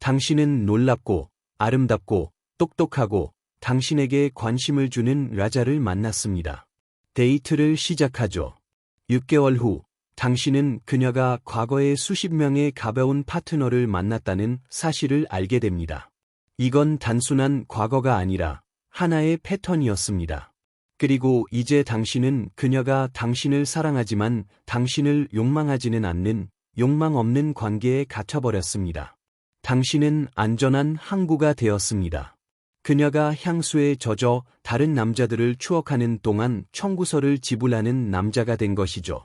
당신은 놀랍고 아름답고 똑똑하고 당신에게 관심을 주는 라자를 만났습니다. 데이트를 시작하죠. 6개월 후, 당신은 그녀가 과거에 수십 명의 가벼운 파트너를 만났다는 사실을 알게 됩니다. 이건 단순한 과거가 아니라 하나의 패턴이었습니다. 그리고 이제 당신은 그녀가 당신을 사랑하지만 당신을 욕망하지는 않는 욕망 없는 관계에 갇혀버렸습니다. 당신은 안전한 항구가 되었습니다. 그녀가 향수에 젖어 다른 남자들을 추억하는 동안 청구서를 지불하는 남자가 된 것이죠.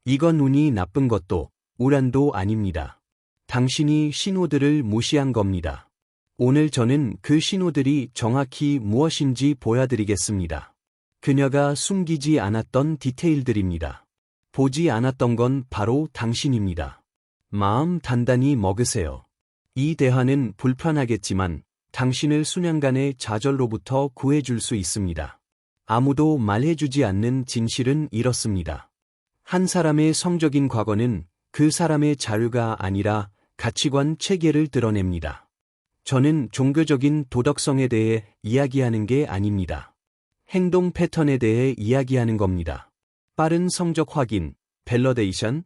이건 운이 나쁜 것도 우란도 아닙니다. 당신이 신호들을 무시한 겁니다. 오늘 저는 그 신호들이 정확히 무엇인지 보여드리겠습니다. 그녀가 숨기지 않았던 디테일들입니다. 보지 않았던 건 바로 당신입니다. 마음 단단히 먹으세요. 이 대화는 불편하겠지만 당신을 수년간의 좌절로부터 구해줄 수 있습니다. 아무도 말해주지 않는 진실은 이렇습니다. 한 사람의 성적인 과거는 그 사람의 자유가 아니라 가치관 체계를 드러냅니다. 저는 종교적인 도덕성에 대해 이야기하는 게 아닙니다. 행동 패턴에 대해 이야기하는 겁니다. 빠른 성적 확인, 밸러데이션을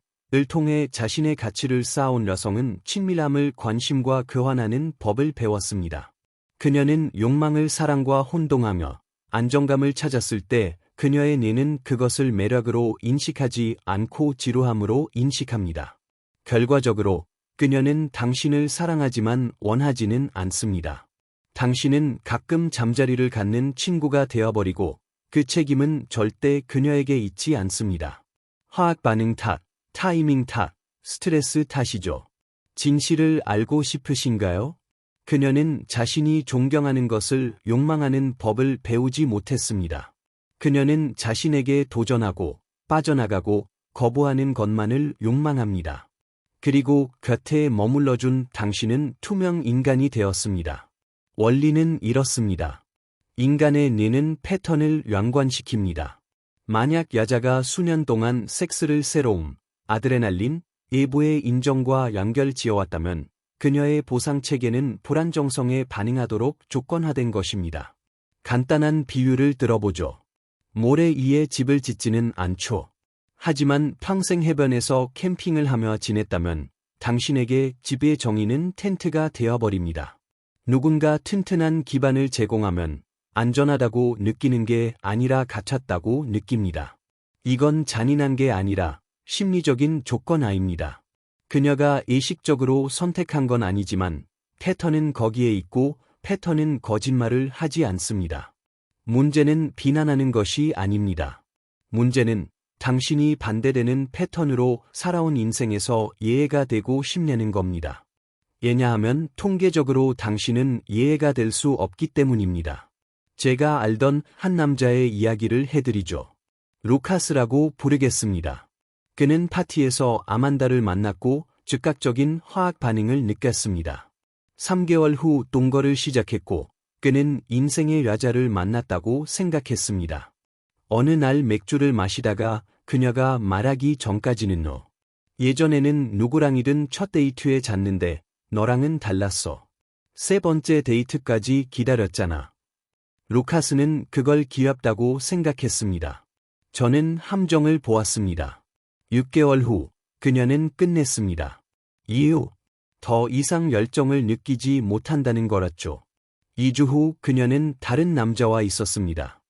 통해 자신의 가치를 쌓아온 여성은 친밀함을 관심과 교환하는 법을 배웠습니다. 그녀는 욕망을 사랑과 혼동하며 안정감을 찾았을 때 그녀의 뇌는 그것을 매력으로 인식하지 않고 지루함으로 인식합니다. 결과적으로 그녀는 당신을 사랑하지만 원하지는 않습니다. 당신은 가끔 잠자리를 갖는 친구가 되어버리고 그 책임은 절대 그녀에게 있지 않습니다. 화학 반응 탓, 타이밍 탓, 스트레스 탓이죠. 진실을 알고 싶으신가요? 그녀는 자신이 존경하는 것을 욕망하는 법을 배우지 못했습니다. 그녀는 자신에게 도전하고 빠져나가고 거부하는 것만을 욕망합니다. 그리고 곁에 머물러준 당신은 투명 인간이 되었습니다. 원리는 이렇습니다. 인간의 뇌는 패턴을 연관시킵니다. 만약 여자가 수년 동안 섹스를 새로움, 아드레날린, 예부의 인정과 연결 지어왔다면 그녀의 보상 체계는 불안정성에 반응하도록 조건화된 것입니다. 간단한 비유를 들어보죠. 모래 위에 집을 짓지는 않죠. 하지만 평생 해변에서 캠핑을 하며 지냈다면 당신에게 집의 정의는 텐트가 되어버립니다. 누군가 튼튼한 기반을 제공하면 안전하다고 느끼는 게 아니라 갇혔다고 느낍니다. 이건 잔인한 게 아니라 심리적인 조건화입니다. 그녀가 의식적으로 선택한 건 아니지만 패턴은 거기에 있고 패턴은 거짓말을 하지 않습니다. 문제는 비난하는 것이 아닙니다. 문제는 당신이 반대되는 패턴으로 살아온 인생에서 예외가 되고 싶냐는 겁니다. 왜냐하면 통계적으로 당신은 예외가 될 수 없기 때문입니다. 제가 알던 한 남자의 이야기를 해드리죠. 루카스라고 부르겠습니다. 그는 파티에서 아만다를 만났고 즉각적인 화학 반응을 느꼈습니다. 3개월 후 동거를 시작했고 그는 인생의 여자를 만났다고 생각했습니다. 어느 날 맥주를 마시다가 그녀가 말하기 전까지는 예전에는 누구랑이든 첫 데이트에 잤는데 너랑은 달랐어. 세 번째 데이트까지 기다렸잖아. 루카스는 그걸 귀엽다고 생각했습니다. 저는 함정을 보았습니다. 6개월 후 그녀는 끝냈습니다. 이유, 더 이상 열정을 느끼지 못한다는 거였죠. 2주 후 그녀는 다른 남자와 있었습니다.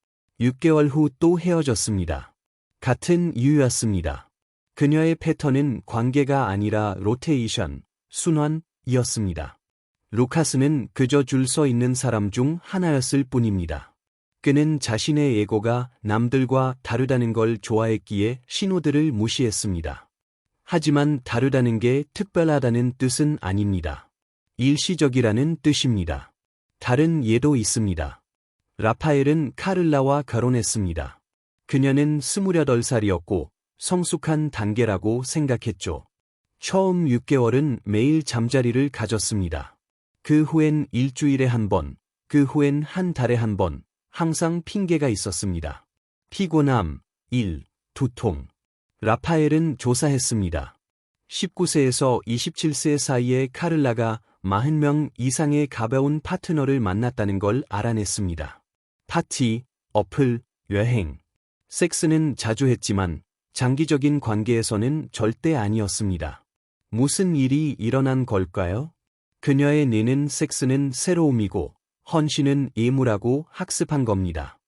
6개월 후 또 헤어졌습니다. 같은 이유였습니다. 그녀의 패턴은 관계가 아니라 로테이션, 순환이었습니다. 루카스는 그저 줄 서 있는 사람 중 하나였을 뿐입니다. 그는 자신의 에고가 남들과 다르다는 걸 좋아했기에 신호들을 무시했습니다. 하지만 다르다는 게 특별하다는 뜻은 아닙니다. 일시적이라는 뜻입니다. 다른 예도 있습니다. 라파엘은 카를라와 결혼했습니다. 그녀는 28살이었고 성숙한 단계라고 생각했죠. 처음 6개월은 매일 잠자리를 가졌습니다. 그 후엔 일주일에 한 번, 그 후엔 한 달에 한 번, 항상 핑계가 있었습니다. 피곤함, 일, 두통. 라파엘은 조사했습니다. 19세에서 27세 사이에 카를라가 40명 이상의 가벼운 파트너를 만났다는 걸 알아냈습니다. 파티, 어플, 여행, 섹스는 자주 했지만 장기적인 관계에서는 절대 아니었습니다. 무슨 일이 일어난 걸까요? 그녀의 내는 섹스는 새로움이고 헌신은 예물하고 학습한 겁니다.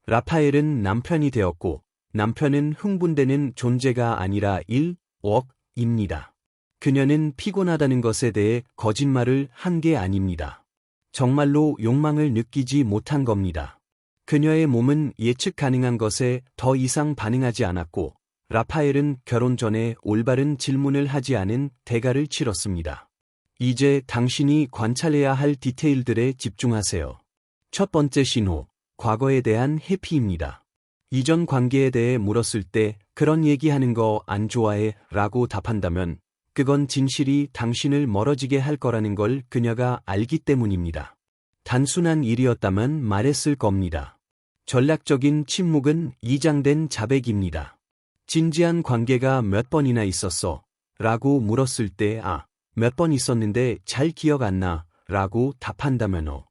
라파엘은 남편이 되었고 남편은 흥분되는 존재가 아니라 일웍입니다. 그녀는 피곤하다는 것에 대해 거짓말을 한 게 아닙니다. 정말로 욕망을 느끼지 못한 겁니다. 그녀의 몸은 예측 가능한 것에 더 이상 반응하지 않았고 라파엘은 결혼 전에 올바른 질문을 하지 않은 대가를 치렀습니다. 이제 당신이 관찰해야 할 디테일들에 집중하세요. 첫 번째 신호, 과거에 대한 회피입니다. 이전 관계에 대해 물었을 때 그런 얘기하는 거 안 좋아해 라고 답한다면 그건 진실이 당신을 멀어지게 할 거라는 걸 그녀가 알기 때문입니다. 단순한 일이었다면 말했을 겁니다. 전략적인 침묵은 이장된 자백입니다. 진지한 관계가 몇 번이나 있었어? 라고 물었을 때 몇 번 있었는데 잘 기억 안 나? 라고 답한다면요.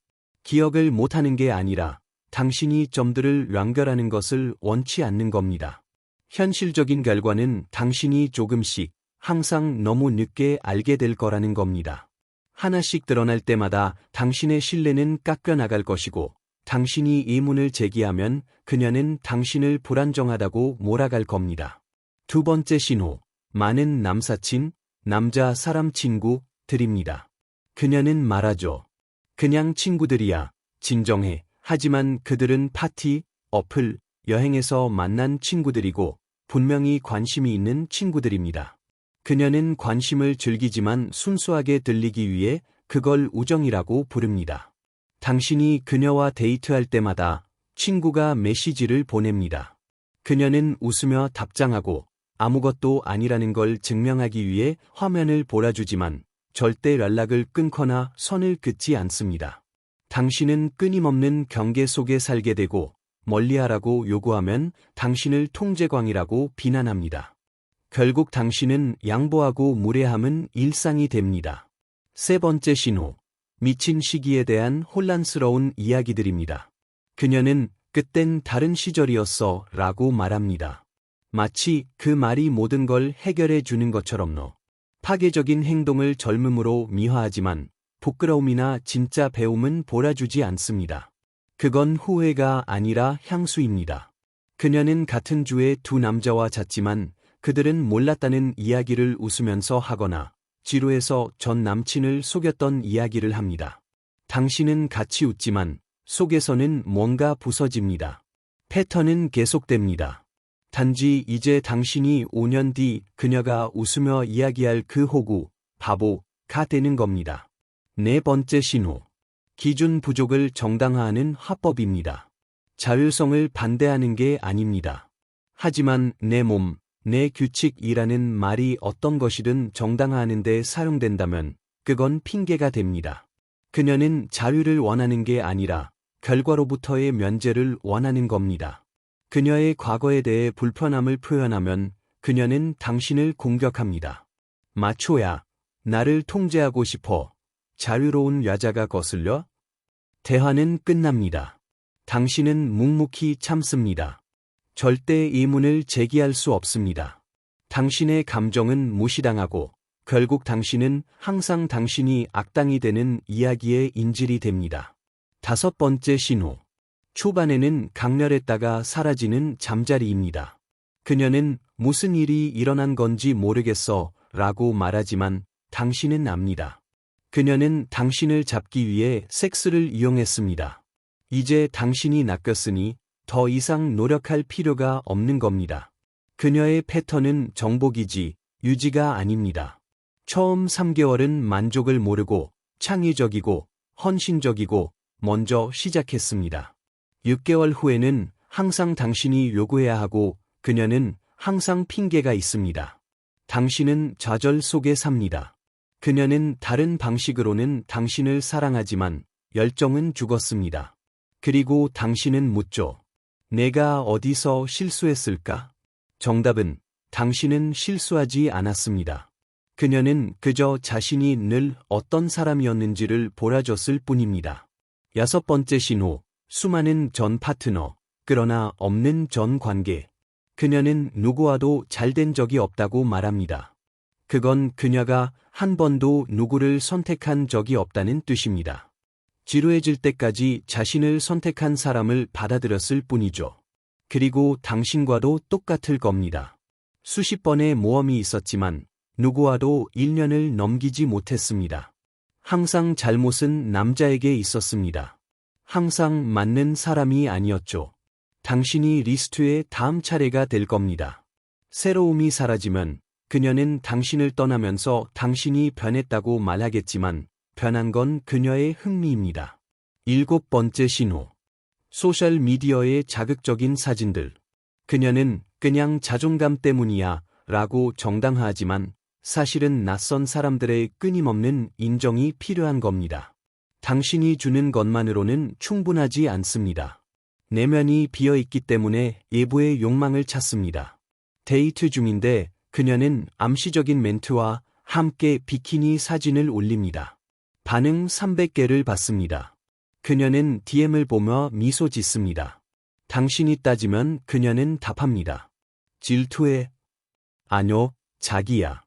기억을 못하는 게 아니라 당신이 점들을 연결하는 것을 원치 않는 겁니다. 현실적인 결과는 당신이 조금씩 항상 너무 늦게 알게 될 거라는 겁니다. 하나씩 드러날 때마다 당신의 신뢰는 깎여나갈 것이고 당신이 의문을 제기하면 그녀는 당신을 불안정하다고 몰아갈 겁니다. 두 번째 신호, 많은 남사친, 남자 사람 친구들입니다. 그녀는 말하죠. 그냥 친구들이야, 진정해. 하지만 그들은 파티, 어플, 여행에서 만난 친구들이고 분명히 관심이 있는 친구들입니다. 그녀는 관심을 즐기지만 순수하게 들리기 위해 그걸 우정이라고 부릅니다. 당신이 그녀와 데이트할 때마다 친구가 메시지를 보냅니다. 그녀는 웃으며 답장하고 아무것도 아니라는 걸 증명하기 위해 화면을 몰아주지만 절대 연락을 끊거나 선을 긋지 않습니다. 당신은 끊임없는 경계 속에 살게 되고 멀리하라고 요구하면 당신을 통제광이라고 비난합니다. 결국 당신은 양보하고 무례함은 일상이 됩니다. 세 번째 신호, 미친 시기에 대한 혼란스러운 이야기들입니다. 그녀는 그땐 다른 시절이었어 라고 말합니다. 마치 그 말이 모든 걸 해결해 주는 것처럼요. 파괴적인 행동을 젊음으로 미화하지만 부끄러움이나 진짜 배움은 몰아주지 않습니다. 그건 후회가 아니라 향수입니다. 그녀는 같은 주에 두 남자와 잤지만 그들은 몰랐다는 이야기를 웃으면서 하거나 지루해서 전 남친을 속였던 이야기를 합니다. 당신은 같이 웃지만 속에서는 뭔가 부서집니다. 패턴은 계속됩니다. 단지 이제 당신이 5년 뒤 그녀가 웃으며 이야기할 그 호구, 바보가 되는 겁니다. 네 번째 신호, 기준 부족을 정당화하는 화법입니다. 자율성을 반대하는 게 아닙니다. 하지만 내 몸, 내 규칙이라는 말이 어떤 것이든 정당화하는 데 사용된다면 그건 핑계가 됩니다. 그녀는 자유를 원하는 게 아니라 결과로부터의 면제를 원하는 겁니다. 그녀의 과거에 대해 불편함을 표현하면 그녀는 당신을 공격합니다. 마초야, 나를 통제하고 싶어. 자유로운 여자가 거슬려? 대화는 끝납니다. 당신은 묵묵히 참습니다. 절대 의문을 제기할 수 없습니다. 당신의 감정은 무시당하고 결국 당신은 항상 당신이 악당이 되는 이야기의 인질이 됩니다. 다섯 번째 신호, 초반에는 강렬했다가 사라지는 잠자리입니다. 그녀는 무슨 일이 일어난 건지 모르겠어 라고 말하지만 당신은 압니다. 그녀는 당신을 잡기 위해 섹스를 이용했습니다. 이제 당신이 낚였으니 더 이상 노력할 필요가 없는 겁니다. 그녀의 패턴은 정복이지 유지가 아닙니다. 처음 3개월은 만족을 모르고 창의적이고 헌신적이고 먼저 시작했습니다. 6개월 후에는 항상 당신이 요구해야 하고 그녀는 항상 핑계가 있습니다. 당신은 좌절 속에 삽니다. 그녀는 다른 방식으로는 당신을 사랑하지만 열정은 죽었습니다. 그리고 당신은 묻죠. 내가 어디서 실수했을까? 정답은 당신은 실수하지 않았습니다. 그녀는 그저 자신이 늘 어떤 사람이었는지를 보여줬을 뿐입니다. 6번째 신호, 수많은 전 파트너, 그러나 없는 전 관계. 그녀는 누구와도 잘된 적이 없다고 말합니다. 그건 그녀가 한 번도 누구를 선택한 적이 없다는 뜻입니다. 지루해질 때까지 자신을 선택한 사람을 받아들였을 뿐이죠. 그리고 당신과도 똑같을 겁니다. 수십 번의 모험이 있었지만 누구와도 1년을 넘기지 못했습니다. 항상 잘못은 남자에게 있었습니다. 항상 맞는 사람이 아니었죠. 당신이 리스트의 다음 차례가 될 겁니다. 새로움이 사라지면 그녀는 당신을 떠나면서 당신이 변했다고 말하겠지만 변한 건 그녀의 흥미입니다. 7번째 신호. 소셜미디어의 자극적인 사진들. 그녀는 그냥 자존감 때문이야 라고 정당화하지만 사실은 낯선 사람들의 끊임없는 인정이 필요한 겁니다. 당신이 주는 것만으로는 충분하지 않습니다. 내면이 비어있기 때문에 예부의 욕망을 찾습니다. 데이트 중인데 그녀는 암시적인 멘트와 함께 비키니 사진을 올립니다. 반응 300개를 받습니다. 그녀는 DM을 보며 미소 짓습니다. 당신이 따지면 그녀는 답합니다. 질투해. 아뇨, 자기야.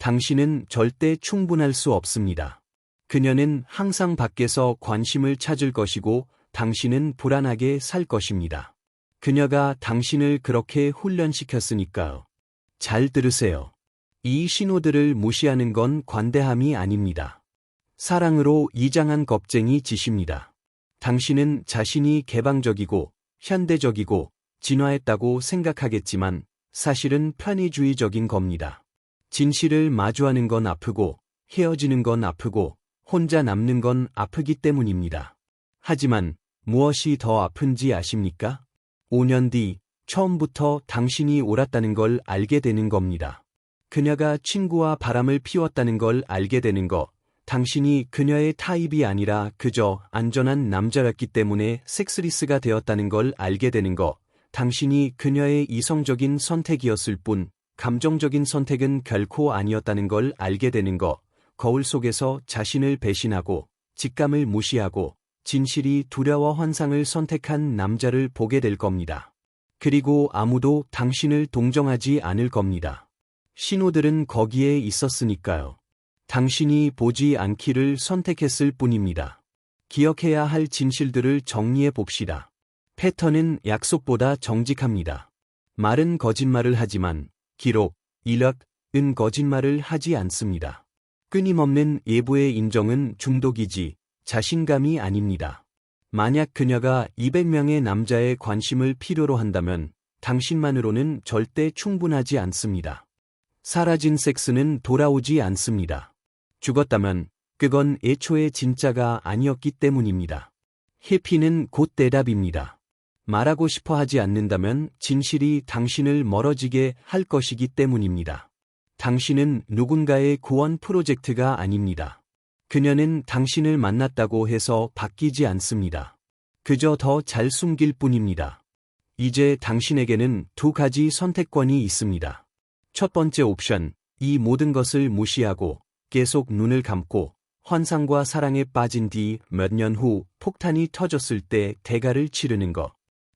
당신은 절대 충분할 수 없습니다. 그녀는 항상 밖에서 관심을 찾을 것이고 당신은 불안하게 살 것입니다. 그녀가 당신을 그렇게 훈련시켰으니까요. 잘 들으세요. 이 신호들을 무시하는 건 관대함이 아닙니다. 사랑으로 이장한 겁쟁이 짓입니다. 당신은 자신이 개방적이고 현대적이고 진화했다고 생각하겠지만 사실은 편의주의적인 겁니다. 진실을 마주하는 건 아프고 헤어지는 건 아프고 혼자 남는 건 아프기 때문입니다. 하지만 무엇이 더 아픈지 아십니까? 5년 뒤 처음부터 당신이 옳았다는 걸 알게 되는 겁니다. 그녀가 친구와 바람을 피웠다는 걸 알게 되는 거, 당신이 그녀의 타입이 아니라 그저 안전한 남자였기 때문에 섹스리스가 되었다는 걸 알게 되는 거, 당신이 그녀의 이성적인 선택이었을 뿐 감정적인 선택은 결코 아니었다는 걸 알게 되는 거, 거울 속에서 자신을 배신하고 직감을 무시하고 진실이 두려워 환상을 선택한 남자를 보게 될 겁니다. 그리고 아무도 당신을 동정하지 않을 겁니다. 신호들은 거기에 있었으니까요. 당신이 보지 않기를 선택했을 뿐입니다. 기억해야 할 진실들을 정리해 봅시다. 패턴은 약속보다 정직합니다. 말은 거짓말을 하지만 기록, 이력은 거짓말을 하지 않습니다. 끊임없는 예부의 인정은 중독이지 자신감이 아닙니다. 만약 그녀가 200명의 남자의 관심을 필요로 한다면 당신만으로는 절대 충분하지 않습니다. 사라진 섹스는 돌아오지 않습니다. 죽었다면 그건 애초에 진짜가 아니었기 때문입니다. 해피는 곧 대답입니다. 말하고 싶어 하지 않는다면 진실이 당신을 멀어지게 할 것이기 때문입니다. 당신은 누군가의 구원 프로젝트가 아닙니다. 그녀는 당신을 만났다고 해서 바뀌지 않습니다. 그저 더 잘 숨길 뿐입니다. 이제 당신에게는 2가지 선택권이 있습니다. 첫 번째 옵션, 이 모든 것을 무시하고 계속 눈을 감고 환상과 사랑에 빠진 뒤 몇 년 후 폭탄이 터졌을 때 대가를 치르는 것.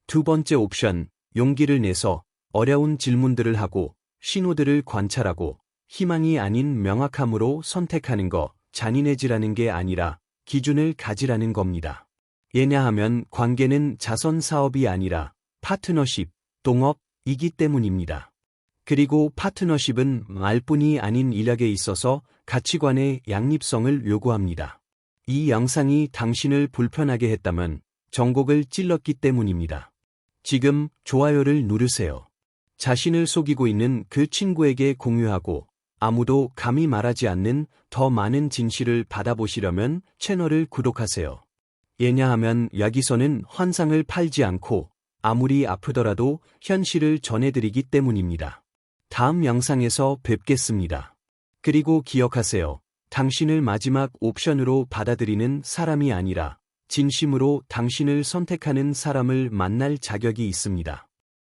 두 번째 옵션, 용기를 내서 어려운 질문들을 하고 신호들을 관찰하고 희망이 아닌 명확함으로 선택하는 것, 잔인해지라는 게 아니라 기준을 가지라는 겁니다. 왜냐하면 관계는 자선 사업이 아니라 파트너십, 동업이기 때문입니다. 그리고 파트너십은 말뿐이 아닌 인력에 있어서 가치관의 양립성을 요구합니다. 이 영상이 당신을 불편하게 했다면 전곡을 찔렀기 때문입니다. 지금 좋아요를 누르세요. 자신을 속이고 있는 그 친구에게 공유하고 아무도 감히 말하지 않는 더 많은 진실을 받아보시려면 채널을 구독하세요. 왜냐하면 여기서는 환상을 팔지 않고 아무리 아프더라도 현실을 전해드리기 때문입니다. 다음 영상에서 뵙겠습니다. 그리고 기억하세요. 당신을 마지막 옵션으로 받아들이는 사람이 아니라 진심으로 당신을 선택하는 사람을 만날 자격이 있습니다.